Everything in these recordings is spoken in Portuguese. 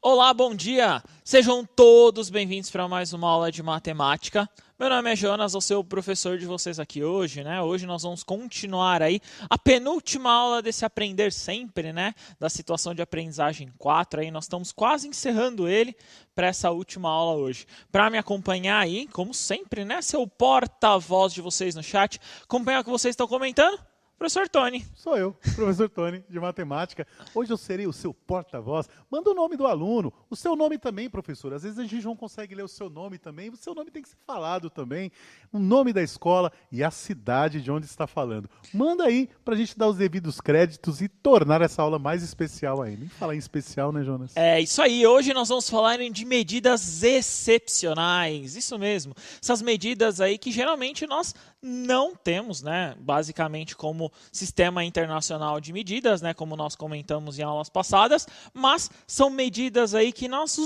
Olá, bom dia! Sejam todos bem-vindos para mais uma aula de matemática. Meu nome é Jonas, vou ser o professor de vocês aqui hoje, né? Hoje nós vamos continuar aí a penúltima aula desse Aprender Sempre, né? Da situação de aprendizagem 4, aí nós estamos quase encerrando ele para essa última aula hoje. Para me acompanhar aí, como sempre, né? Ser o porta-voz de vocês no chat, acompanhar o que vocês estão comentando. Professor Tony. Sou eu, professor Tony, de matemática. Hoje eu serei o seu porta-voz. Manda o nome do aluno, o seu nome também, professor. Às vezes a gente não consegue ler o seu nome também, o seu nome tem que ser falado também. O nome da escola e a cidade de onde está falando. Manda aí para a gente dar os devidos créditos e tornar essa aula mais especial ainda. Nem falar em especial, né, Jonas? É isso aí, hoje nós vamos falar de medidas excepcionais, isso mesmo. Essas medidas aí que geralmente nós não temos, né, basicamente como sistema internacional de medidas, né, como nós comentamos em aulas passadas, mas são medidas aí que nós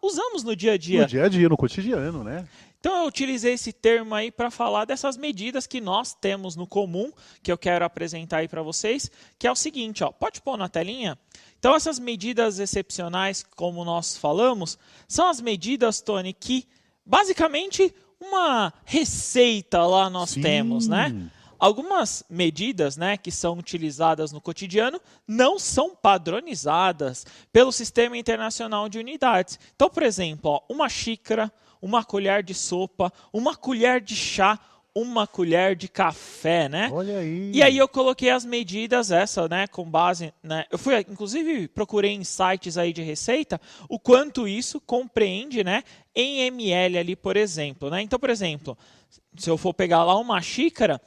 usamos no dia a dia. No dia a dia, no cotidiano, né? Então eu utilizei esse termo aí para falar dessas medidas que nós temos no comum, que eu quero apresentar aí para vocês, que é o seguinte, ó, pode pôr na telinha? Então essas medidas excepcionais, como nós falamos, são as medidas, Tony, que basicamente uma receita lá nós temos, né? Algumas medidas, né, que são utilizadas no cotidiano não são padronizadas pelo Sistema Internacional de Unidades. Então, por exemplo, ó, uma xícara, uma colher de sopa, uma colher de chá, uma colher de café, né? Olha aí. E aí eu coloquei as medidas né, com base, né? Eu fui, inclusive, procurei em sites aí de receita o quanto isso compreende, né, em ml ali, por exemplo, né? Então, por exemplo, se eu for pegar lá uma xícara,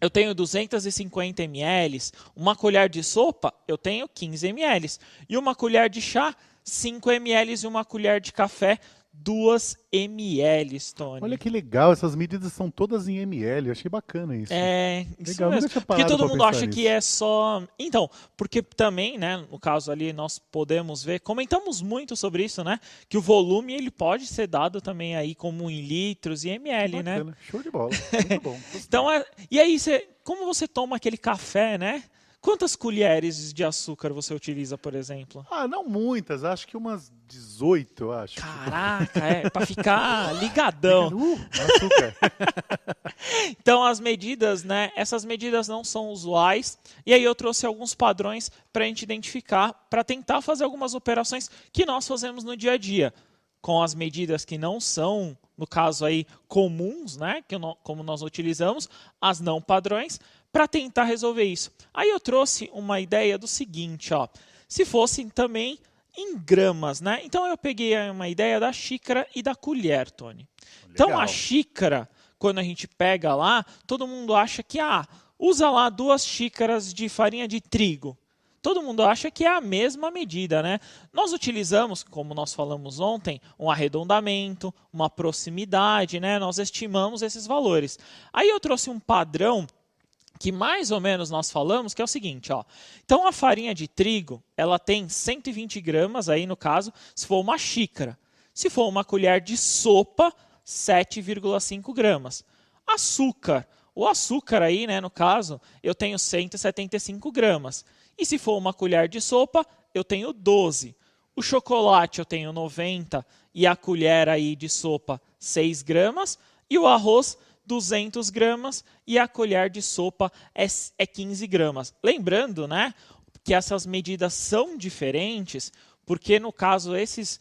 eu tenho 250 ml, uma colher de sopa, eu tenho 15 ml, e uma colher de chá, 5 ml, e uma colher de café, 2 ml, Tony. Olha que legal, essas medidas são todas em ml, eu achei bacana isso. É, isso legal, mesmo. Porque todo mundo acha nisso. que é só... Então, porque também, né, no caso ali, nós podemos ver, comentamos muito sobre isso, né, que o volume ele pode ser dado também aí como em litros e ml, bacana, né? show de bola, muito bom. Então, e aí, como você toma aquele café, né? Quantas colheres de açúcar você utiliza, por exemplo? Ah, não muitas, acho que umas 18, eu acho. Caraca, para ficar ligadão. Açúcar. Então, as medidas, né? Essas medidas não são usuais. E aí eu trouxe alguns padrões para a gente identificar, para tentar fazer algumas operações que nós fazemos no dia a dia. Com as medidas que não são, no caso aí, comuns, né? Como nós utilizamos, as não padrões, para tentar resolver isso. Aí eu trouxe uma ideia do seguinte, ó, se fossem também em gramas, né? Então eu peguei uma ideia da xícara e da colher, Tony. Legal. Então a xícara, quando a gente pega lá, todo mundo acha que usa lá 2 xícaras de farinha de trigo. Todo mundo acha que é a mesma medida, né? Nós utilizamos, como nós falamos ontem, um arredondamento, uma proximidade, né? Nós estimamos esses valores. Aí eu trouxe um padrão que mais ou menos nós falamos, que é o seguinte, ó. Então a farinha de trigo, ela tem 120 gramas, aí no caso, se for uma xícara. Se for uma colher de sopa, 7,5 gramas. Açúcar, o açúcar aí, né, no caso, eu tenho 175 gramas. E se for uma colher de sopa, eu tenho 12. O chocolate eu tenho 90 e a colher aí de sopa 6 gramas. E o arroz 200 gramas e a colher de sopa é 15 gramas. Lembrando, né, que essas medidas são diferentes, porque no caso esses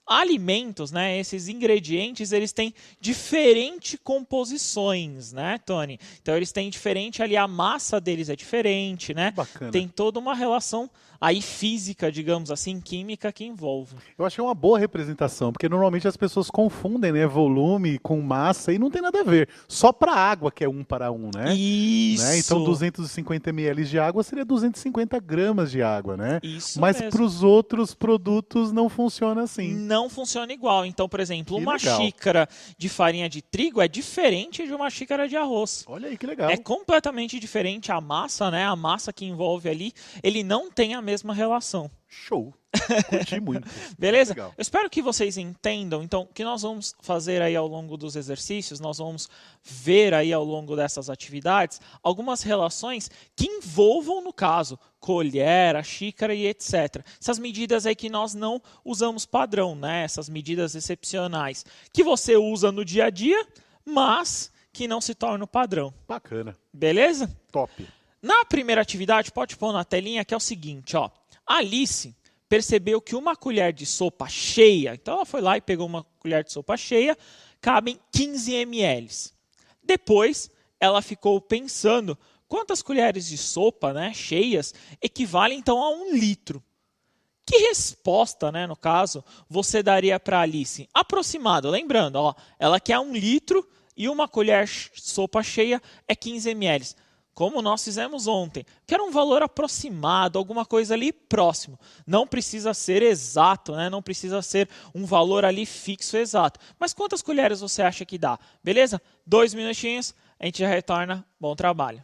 alimentos, né, esses ingredientes, eles têm diferentes composições, né, Tony? Então eles têm diferente ali, a massa deles é diferente, né? Bacana. Tem toda uma relação aí física, digamos assim, química que envolve. Eu achei uma boa representação, porque normalmente as pessoas confundem, né, volume com massa e não tem nada a ver. Só para água que é 1 para 1, né? Isso. Né? Então 250 ml de água seria 250 gramas de água, né? Isso Mas para os outros produtos não funciona assim. Não funciona igual. Então, por exemplo, Que uma legal. xícara de farinha de trigo é diferente de uma xícara de arroz. Olha aí que legal. É completamente diferente a massa, né? A massa que envolve ali, ele não tem a mesma relação. Show. Curti muito. Beleza? Legal. Eu espero que vocês entendam. Então, o que nós vamos fazer aí ao longo dos exercícios, nós vamos ver aí ao longo dessas atividades algumas relações que envolvam, no caso, colher, a xícara e etc. Essas medidas aí que nós não usamos padrão, né? Essas medidas excepcionais que você usa no dia a dia, mas que não se tornam padrão. Bacana. Beleza? Top. Na primeira atividade, pode pôr na telinha, que é o seguinte, ó. A Alice percebeu que uma colher de sopa cheia, então ela foi lá e pegou uma colher de sopa cheia, cabem 15 ml. Depois, ela ficou pensando quantas colheres de sopa, né, cheias equivalem então a 1 litro. Que resposta, né, no caso, você daria para a Alice? Aproximado, lembrando, ó, ela quer 1 litro e uma colher de sopa cheia é 15 ml. Como nós fizemos ontem. Quero um valor aproximado, alguma coisa ali próximo. Não precisa ser exato, né? Não precisa ser um valor ali fixo exato. Mas quantas colheres você acha que dá? Beleza? 2 minutinhos, a gente já retorna. Bom trabalho.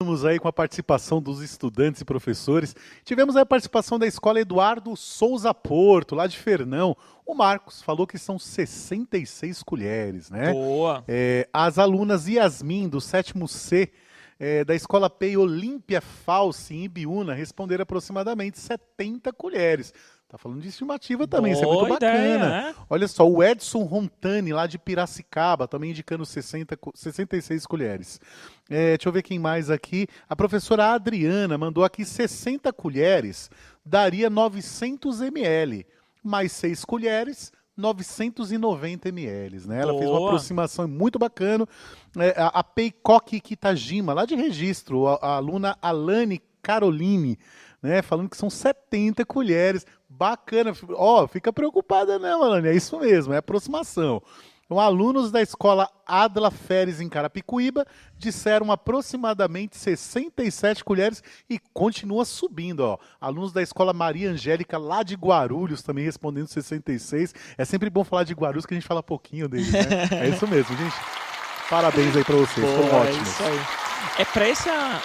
Estamos aí com a participação dos estudantes e professores. Tivemos aí a participação da escola Eduardo Souza Porto, lá de Fernão. O Marcos falou que são 66 colheres, né? Boa. As alunas Yasmin, do 7º C, da escola PEI Olímpia Falsi, em Ibiúna, responderam aproximadamente 70 colheres. Tá falando de estimativa também, isso é muito Boa ideia, bacana. né? Olha só, o Edson Rontani, lá de Piracicaba, também indicando 66 colheres. Deixa eu ver quem mais aqui. A professora Adriana mandou aqui 60 colheres, daria 900 ml. Mais 6 colheres, 990 ml. Né? Ela fez uma Boa. aproximação muito bacana. A Peikoki Kitajima, lá de Registro, a aluna Alane Caroline, né, falando que são 70 colheres. Bacana. Ó, fica preocupada não, Alane, é isso mesmo, é aproximação. Então, alunos da escola Adla Feres em Carapicuíba disseram aproximadamente 67 colheres e continua subindo, ó. Alunos da escola Maria Angélica lá de Guarulhos também respondendo 66. É sempre bom falar de Guarulhos que a gente fala pouquinho deles, né? É isso mesmo, gente. Parabéns aí para vocês, foram ótimos. É isso aí.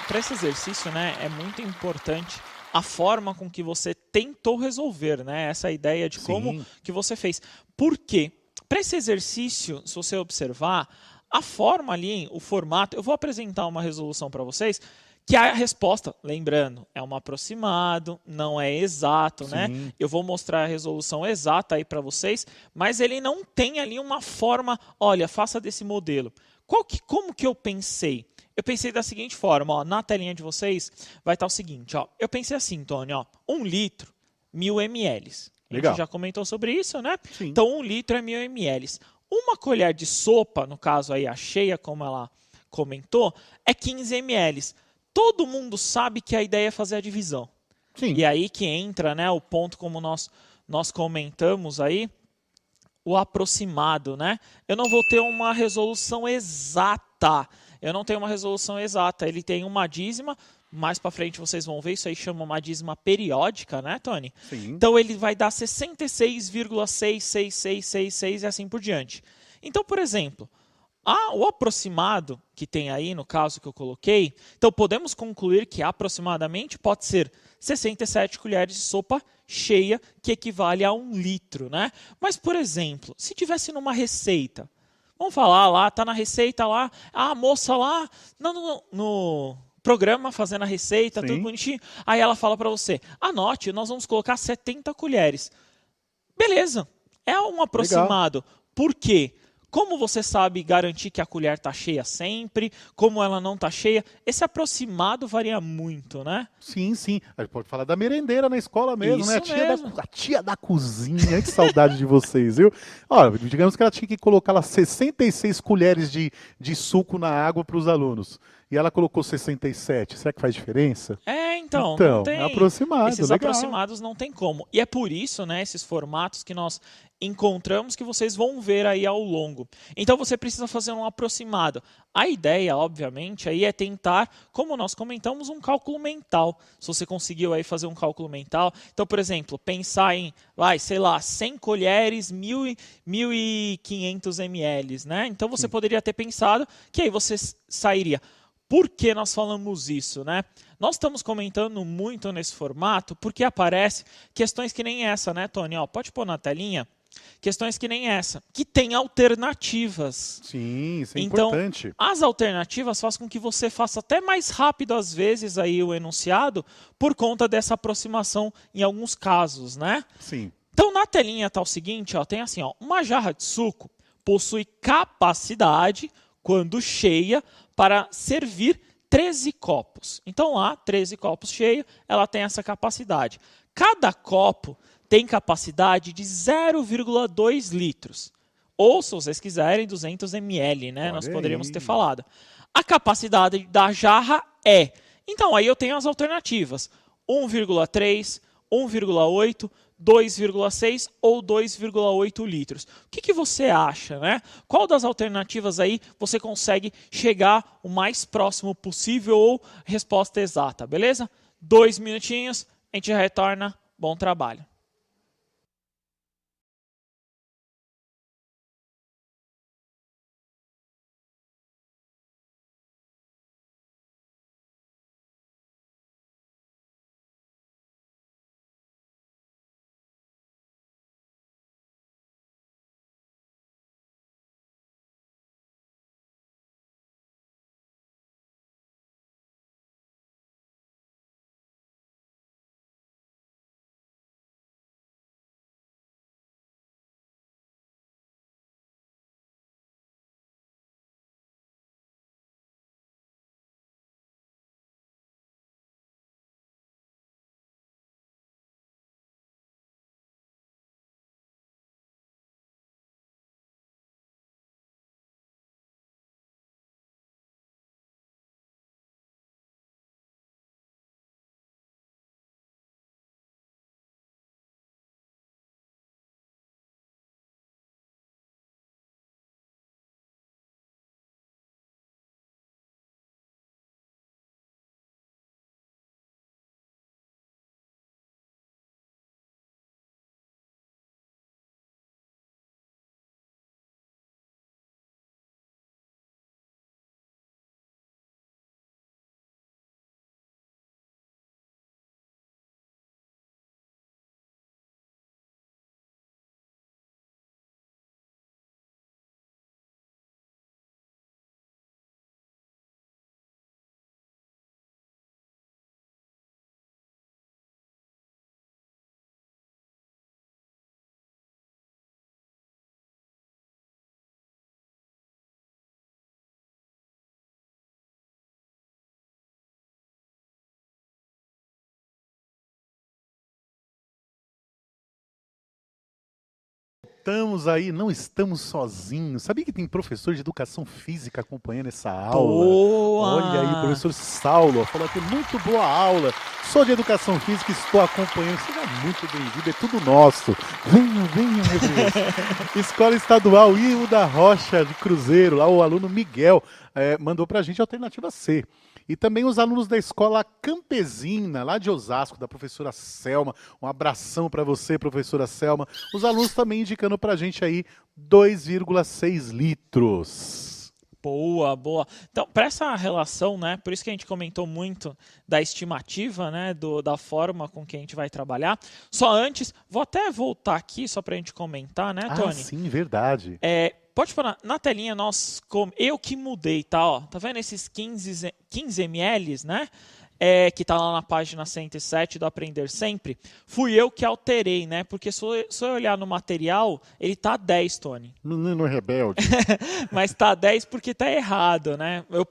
Para esse exercício, né, é muito importante a forma com que você tentou resolver, né? Essa ideia de como que você fez. Por quê? Para esse exercício, se você observar, a forma ali, o formato, eu vou apresentar uma resolução para vocês, que a resposta, lembrando, é um aproximado, não é exato, né? Eu vou mostrar a resolução exata aí para vocês, mas ele não tem ali uma forma, olha, faça desse modelo. Como que eu pensei? Eu pensei da seguinte forma, ó, na telinha de vocês vai estar o seguinte, ó, eu pensei assim, Tony, ó, 1 litro, 1000 ml. Legal. A gente já comentou sobre isso, né? Sim. Então, 1 litro é 1000 ml. Uma colher de sopa, no caso aí a cheia, como comentou é 15 ml. Todo mundo sabe que a ideia é fazer a divisão. Sim. E aí que entra, né, o ponto como nós comentamos aí, o aproximado, né? Eu não vou ter uma resolução exata. Eu não tenho uma resolução exata. Ele tem uma dízima, mais para frente vocês vão ver, isso aí chama uma dízima periódica, né, Tony? Sim. Então ele vai dar 66,66666 e assim por diante. Então, por exemplo, o aproximado que tem aí, no caso que eu coloquei, então podemos concluir que aproximadamente pode ser 67 colheres de sopa cheia, que equivale a 1 litro, né? Mas, por exemplo, se tivesse numa receita, vamos falar lá, tá na receita lá, a moça lá no programa fazendo a receita, Sim. tudo bonitinho, aí ela fala para você, anote, nós vamos colocar 70 colheres. Beleza, é um aproximado. Legal. Por quê? Como você sabe garantir que a colher está cheia sempre, como ela não está cheia, esse aproximado varia muito, né? Sim, sim. A gente pode falar da merendeira na escola mesmo, né? Isso mesmo. A tia da cozinha. Que saudade de vocês, viu? Olha, digamos que ela tinha que colocar lá 66 colheres de suco na água para os alunos. E ela colocou 67. Será que faz diferença? Então, não tem. É aproximado, Esses legal. aproximados não tem como. E é por isso, né, esses formatos que nós encontramos que vocês vão ver aí ao longo. Então você precisa fazer um aproximado. A ideia, obviamente, aí é tentar, como nós comentamos, um cálculo mental. Se você conseguiu aí fazer um cálculo mental, então, por exemplo, pensar em, sei lá, 100 colheres, 1.500 ml, né? Então você poderia ter pensado que aí você sairia. Por que nós falamos isso, né? Nós estamos comentando muito nesse formato porque aparece questões que nem essa, né, Tony? Ó, pode pôr na telinha. Questões que nem essa, que tem alternativas. Sim, isso é então, importante. As alternativas fazem com que você faça até mais rápido, às vezes, aí o enunciado, por conta dessa aproximação em alguns casos, né? Sim. Então, na telinha está o seguinte, ó, tem assim, ó, uma jarra de suco possui capacidade, quando cheia, para servir 13 copos. Então, lá, 13 copos cheios, ela tem essa capacidade. Cada copo tem capacidade de 0,2 litros. Ou, se vocês quiserem, 200 ml, né? Nós poderíamos ter falado. A capacidade da jarra é... Então, aí eu tenho as alternativas. 1,3, 1,8, 2,6 ou 2,8 litros. O que você acha, né? Qual das alternativas aí você consegue chegar o mais próximo possível ou resposta exata, beleza? 2 minutinhos, a gente já retorna. Bom trabalho. estamos aí, não estamos sozinhos. Sabia que tem professor de educação física acompanhando essa aula? Boa! Olha aí, professor Saulo, falou que muito boa aula. Sou de educação física, estou acompanhando. Seja muito bem-vindo, é tudo nosso. Venha, meu Deus. Escola Estadual Ilho da Rocha de Cruzeiro, lá o aluno Miguel mandou pra gente a alternativa C. E também os alunos da escola Campesina, lá de Osasco, da professora Selma. Um abração para você, professora Selma. Os alunos também indicando para a gente aí 2,6 litros. Boa, boa. Então, para essa relação, né, por isso que a gente comentou muito da estimativa, né, da forma com que a gente vai trabalhar. Só antes, vou até voltar aqui só para a gente comentar, né, Tony? Ah, sim, verdade. Pode pôr na telinha, eu que mudei, tá? Ó, tá vendo esses 15 ml, né? Que tá lá na página 107 do Aprender Sempre. Fui eu que alterei, né? Porque se eu olhar no material, ele tá 10, Tony. Menino rebelde. Mas tá 10 porque tá errado, né? Eu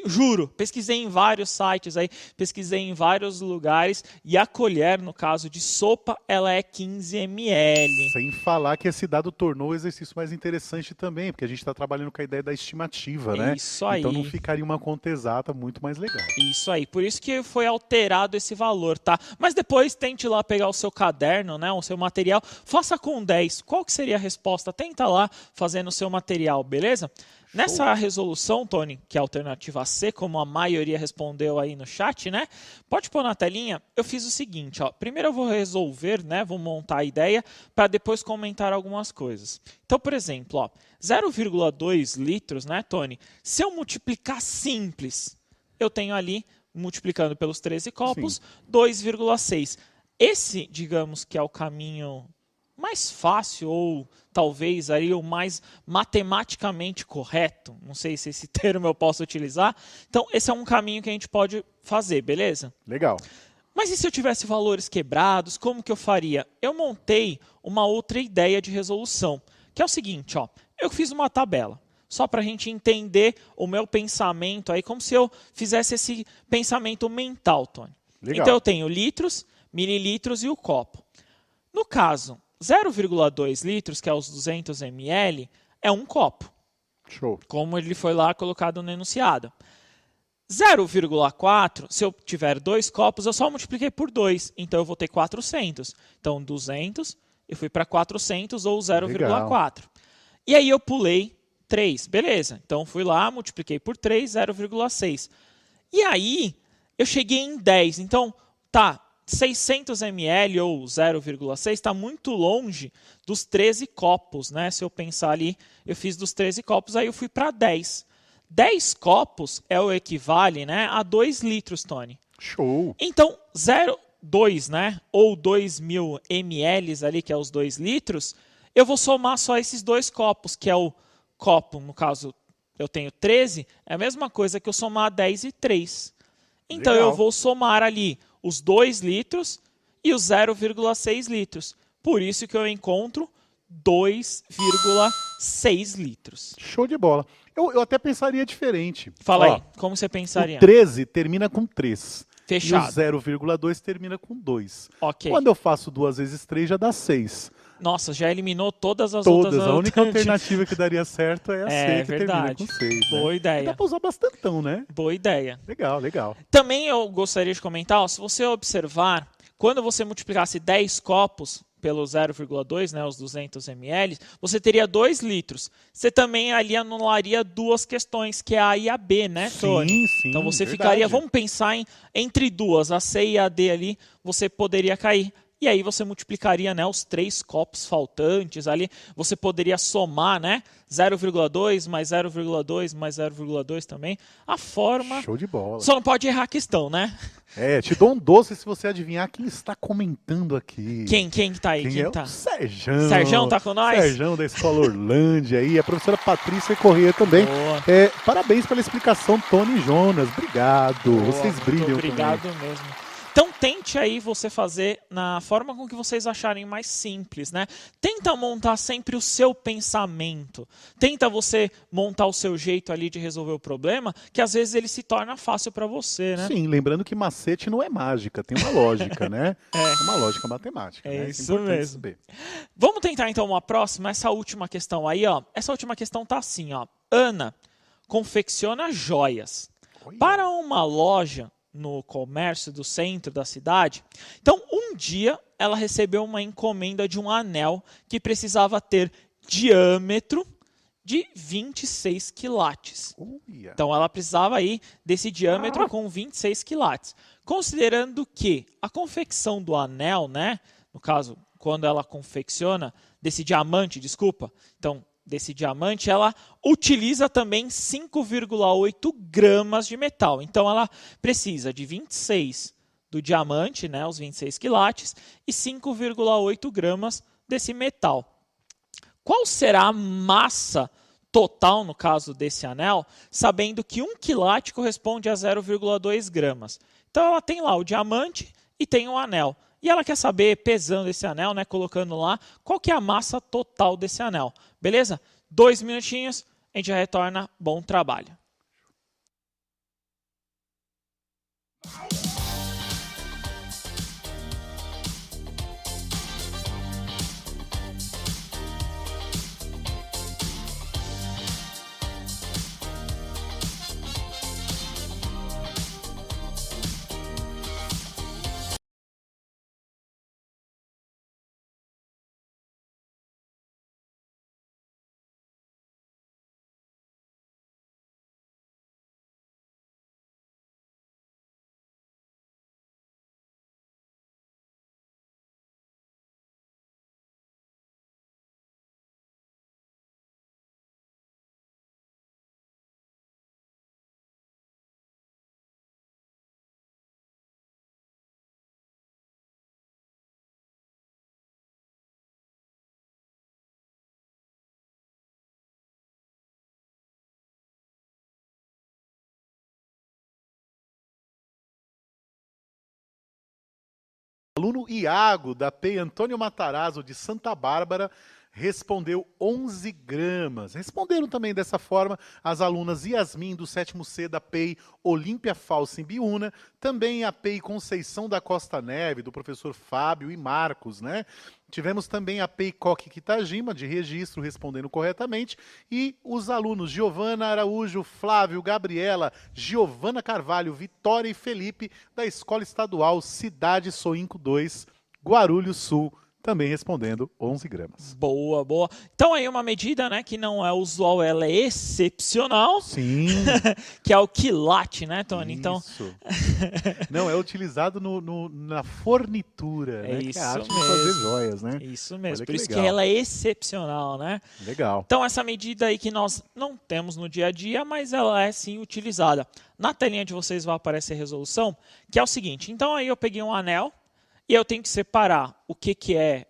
juro, pesquisei em vários sites aí, pesquisei em vários lugares e a colher, no caso de sopa, ela é 15 ml. Sem falar que esse dado tornou o exercício mais interessante também, porque a gente está trabalhando com a ideia da estimativa, né? Isso aí. Então não ficaria uma conta exata muito mais legal. Isso aí, por isso que foi alterado esse valor, tá? Mas depois tente lá pegar o seu caderno, né, o seu material, faça com 10. Qual que seria a resposta? Tenta lá fazendo o seu material, beleza? Nessa resolução, Tony, que é a alternativa C, como a maioria respondeu aí no chat, né? Pode pôr na telinha. Eu fiz o seguinte, ó. Primeiro eu vou resolver, né? Vou montar a ideia para depois comentar algumas coisas. Então, por exemplo, ó, 0,2 litros, né, Tony? Se eu multiplicar simples, eu tenho ali, multiplicando pelos 13 copos, 2,6. Esse, digamos que é o caminho mais fácil ou talvez aí o mais matematicamente correto. Não sei se esse termo eu posso utilizar. Então, esse é um caminho que a gente pode fazer, beleza? Legal. Mas e se eu tivesse valores quebrados, como que eu faria? Eu montei uma outra ideia de resolução, que é o seguinte, ó. Eu fiz uma tabela, só para a gente entender o meu pensamento aí, como se eu fizesse esse pensamento mental, Tony. Legal. Então, eu tenho litros, mililitros e o copo. No caso, 0,2 litros, que é os 200 ml, é um copo. Show. Como ele foi lá colocado no enunciado. 0,4, se eu tiver 2 copos, eu só multipliquei por 2. Então, eu vou ter 400. Então, 200, eu fui para 400 ou 0,4. E aí, eu pulei 3. Beleza. Então, fui lá, multipliquei por 3, 0,6. E aí, eu cheguei em 10. Então, tá... 600 ml ou 0,6 está muito longe dos 13 copos, né? Se eu pensar ali, eu fiz dos 13 copos, aí eu fui para 10. 10 copos é o equivale, né, a 2 litros, Tony. Show. Então, 0,2, né, ou 2.000 ml ali, que é os 2 litros, eu vou somar só esses 2 copos, que é o copo, no caso, eu tenho 13, é a mesma coisa que eu somar 10 e 3. Então, Legal. eu vou somar ali os 2 litros e os 0,6 litros. Por isso que eu encontro 2,6 litros. Show de bola. Eu até pensaria diferente. Fala Ó, aí, como você pensaria? O 13 termina com 3. Fechado. E o 0,2 termina com 2. Ok. Quando eu faço 2 vezes 3, já dá 6. Nossa, já eliminou todas as outras Todas. A única alternativas. alternativa que daria certo é a C, que verdade. termina com 6. Boa Né? ideia. Dá pra usar bastantão, né? Boa ideia. Legal, legal. Também eu gostaria de comentar, ó, se você observar, quando você multiplicasse 10 copos pelo 0,2, né, os 200 ml, você teria 2 litros. Você também ali anularia duas questões, que é a A e a B, né, Tony? Sim, Então você verdade. ficaria, vamos pensar entre duas, a C e a D ali, você poderia cair. E aí você multiplicaria, né, os 3 copos faltantes ali, você poderia somar, né, 0,2 mais 0,2 mais 0,2 também. A forma... Show de bola. Só não pode errar a questão, né? Te dou um doce se você adivinhar quem está comentando aqui. Quem que tá aí? Quem Quem é tá? o Serjão. Serjão tá com nós? Serjão da Escola Orlândia aí, a professora Patrícia Corrêa também. Boa. Parabéns pela explicação, Tony e Jonas. Obrigado. Boa, Vocês muito brilham obrigado também. mesmo. Então tente aí você fazer na forma com que vocês acharem mais simples, né? Tenta montar sempre o seu pensamento. Tenta você montar o seu jeito ali de resolver o problema, que às vezes ele se torna fácil para você, né? Sim, lembrando que macete não é mágica, tem uma lógica, né? Uma lógica matemática. É né? isso importante mesmo. saber. Vamos tentar então uma próxima, essa última questão aí, ó. Essa última questão tá assim, ó. Ana confecciona joias Olha. para uma loja no comércio do centro da cidade. Então, um dia ela recebeu uma encomenda de um anel que precisava ter diâmetro de 26 quilates. Olha. Então, ela precisava aí desse diâmetro com 26 quilates. Considerando que a confecção do anel, né, no caso, quando ela confecciona, desse diamante, desculpa, então, desse diamante, ela utiliza também 5,8 gramas de metal. Então, ela precisa de 26 do diamante, né, os 26 quilates, e 5,8 gramas desse metal. Qual será a massa total, no caso desse anel, sabendo que 1 quilate corresponde a 0,2 gramas? Então, ela tem lá o diamante e tem o anel. E ela quer saber, pesando esse anel, né, colocando lá, qual que é a massa total desse anel. Beleza? 2 minutinhos, a gente já retorna. Bom trabalho. Aluno Iago, da PEI Antônio Matarazzo, de Santa Bárbara, respondeu 11 gramas. Responderam também dessa forma as alunas Yasmin, do 7º C, da PEI Olímpia Falsa em Biúna, também a PEI Conceição da Costa Neve, do professor Fábio e Marcos, né? Tivemos também a PEI Coque Kitajima, de registro, respondendo corretamente, e os alunos Giovana Araújo, Flávio, Gabriela, Giovana Carvalho, Vitória e Felipe, da Escola Estadual Cidade Soinco 2, Guarulhos Sul, também respondendo 11 gramas. Boa, boa. Então aí uma medida, né, que não é usual, ela é excepcional. Sim. Que é o quilate, né, Tony? Isso. Então, não, é utilizado na fornitura, né? isso que é a arte de mesmo. fazer joias, né? Isso mesmo. Olha Por isso legal. que ela é excepcional, né? Legal. Então essa medida aí que nós não temos no dia a dia, mas ela é sim utilizada. Na telinha de vocês vai aparecer a resolução, que é o seguinte. Então aí eu peguei um anel e eu tenho que separar o que é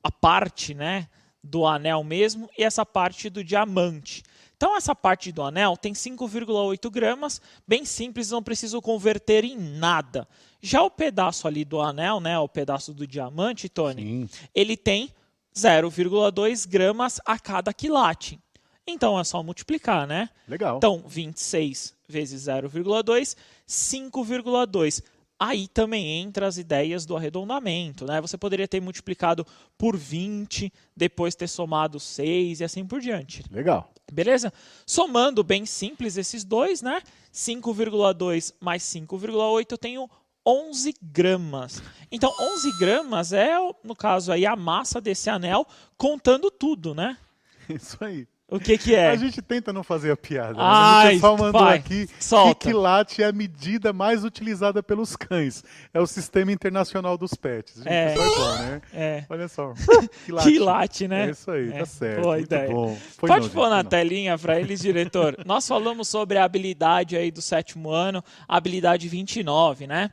a parte, né, do anel mesmo e essa parte do diamante. Então essa parte do anel tem 5,8 gramas, bem simples, não preciso converter em nada. Já o pedaço ali do anel, né, o pedaço do diamante, Tony, Sim. ele tem 0,2 gramas a cada quilate. Então é só multiplicar, né? Legal. Então 26 vezes 0,2, 5,2. Aí também entra as ideias do arredondamento, né? Você poderia ter multiplicado por 20, depois ter somado 6 e assim por diante. Legal. Beleza? Somando bem simples esses dois, né? 5,2 mais 5,8 eu tenho 11 gramas. Então 11 gramas é, no caso aí, a massa desse anel, contando tudo, né? Isso aí. O que é? A gente tenta não fazer a piada. Né? Ai, O pessoal mandou vai, aqui solta. que quilate é a medida mais utilizada pelos cães. É o Sistema Internacional dos Pets. Gente, É. isso é bom, né? É. Olha só. Quilate, né? É isso aí, tá certo. Boa Muito ideia. bom. Foi Pode não, pôr gente, na foi não. telinha para eles, diretor. Nós falamos sobre a habilidade aí do 7º ano, a habilidade 29, né?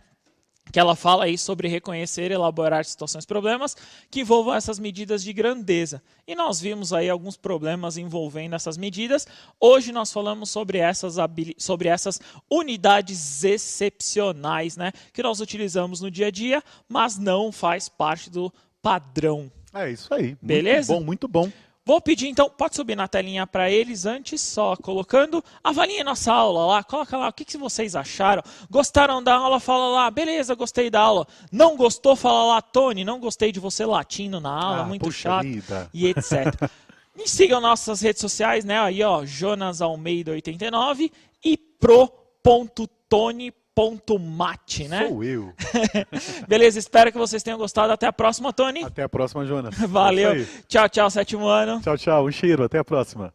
que ela fala aí sobre reconhecer e elaborar situações e problemas que envolvam essas medidas de grandeza. E nós vimos aí alguns problemas envolvendo essas medidas. Hoje nós falamos sobre essas unidades excepcionais, né, que nós utilizamos no dia a dia, mas não faz parte do padrão. É isso aí. Beleza? Muito bom, muito bom. Vou pedir, então, pode subir na telinha para eles antes, só colocando. Avaliem nossa aula lá, coloca lá o que vocês acharam. Gostaram da aula? Fala lá, beleza, gostei da aula. Não gostou? Fala lá, Tony, não gostei de você latindo na aula, muito chato, vida. e etc. E sigam nossas redes sociais, né? Aí, ó, Jonas Almeida 89 e pro.tony.mate, né? Sou eu. Beleza, espero que vocês tenham gostado. Até a próxima, Tony. Até a próxima, Jonas. Valeu. É isso aí. Tchau, tchau, sétimo ano. Tchau, tchau. Um cheiro. Até a próxima.